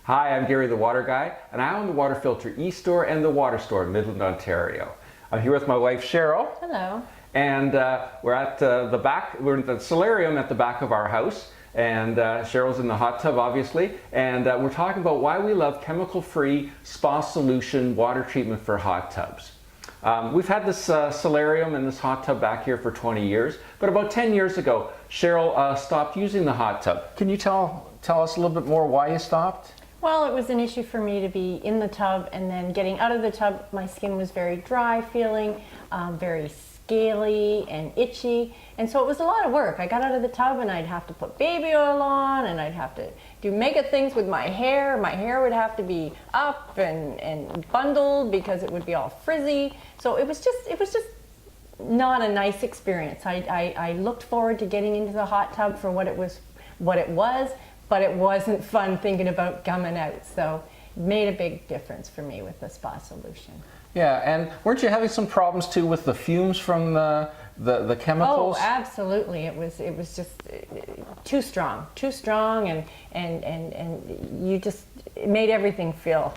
Hi, I'm Gary the Water Guy, and I own the Water Filter e-store and the Water Store in Midland, Ontario. I'm here with my wife Cheryl. Hello. And we're at the back, we're in the solarium at the back of our house, and Cheryl's in the hot tub obviously, and we're talking about why we love chemical-free spa solution water treatment for hot tubs. We've had this solarium and this hot tub back here for 20 years, but about 10 years ago, Cheryl stopped using the hot tub. Can you tell us a little bit more why you stopped? Well, it was an issue for me to be in the tub, and then getting out of the tub, my skin was very dry feeling, very scaly and itchy, and so it was a lot of work. I got out of the tub and I'd have to put baby oil on, and I'd have to do mega things with my hair. My hair would have to be up and bundled because it would be all frizzy. So it was just not a nice experience. I looked forward to getting into the hot tub for what it was, but it wasn't fun thinking about coming out. So it made a big difference for me with the spa solution. Yeah, and weren't you having some problems too with the fumes from the chemicals? Oh, absolutely. It was just too strong, and you just, it made everything feel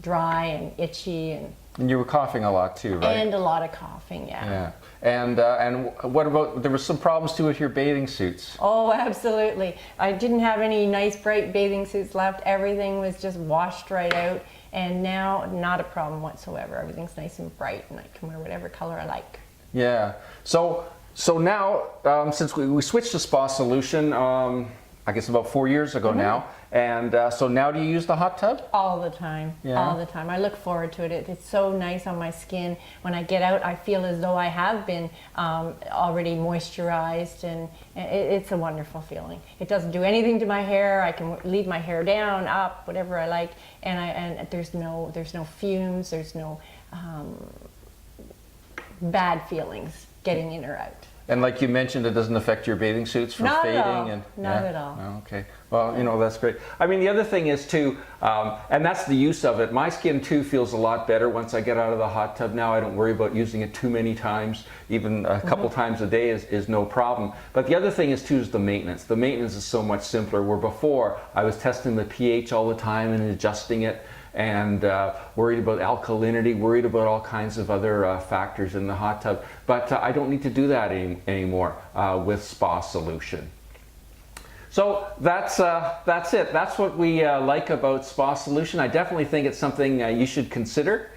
dry and itchy, and you were coughing a lot too, right? And a lot of coughing, yeah. Yeah. And what about, there were some problems too with your bathing suits? Oh, absolutely. I didn't have any nice bright bathing suits left. Everything was just washed right out. And now, not a problem whatsoever. Everything's nice and bright, and I can wear whatever color I like. Yeah. So now, since we switched to spa solution, I guess about 4 years ago now, and so now do you use the hot tub? All the time. Yeah. All the time. I look forward to it. It's so nice on my skin. When I get out, I feel as though I have been already moisturized, and it's a wonderful feeling. It doesn't do anything to my hair. I can leave my hair down, up, whatever I like, and there's no fumes. There's no bad feelings getting in or out. And like you mentioned, it doesn't affect your bathing suits from fading? Not at all. Oh, okay. Well, you know, that's great. I mean, the other thing is too, and that's the use of it. My skin too feels a lot better once I get out of the hot tub now. I don't worry about using it too many times. Even a couple times a day is no problem. But the other thing is too is the maintenance. The maintenance is so much simpler, where before I was testing the pH all the time and adjusting it, and worried about alkalinity, worried about all kinds of other factors in the hot tub. But I don't need to do that anymore with Spa Solution. So that's it. That's what we like about Spa Solution. I definitely think it's something you should consider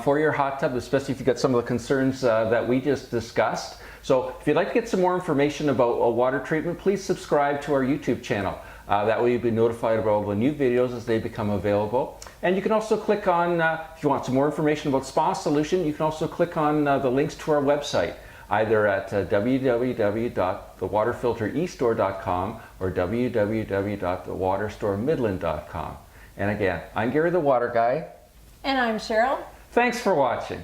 for your hot tub, especially if you've got some of the concerns that we just discussed. So if you'd like to get some more information about water treatment, please subscribe to our YouTube channel. That way you'll be notified about all the new videos as they become available. And you can also click on, if you want some more information about Spa Solution, you can also click on the links to our website, either at www.thewaterfiltereastore.com or www.thewaterstoremidland.com. And again, I'm Gary the Water Guy. And I'm Cheryl. Thanks for watching.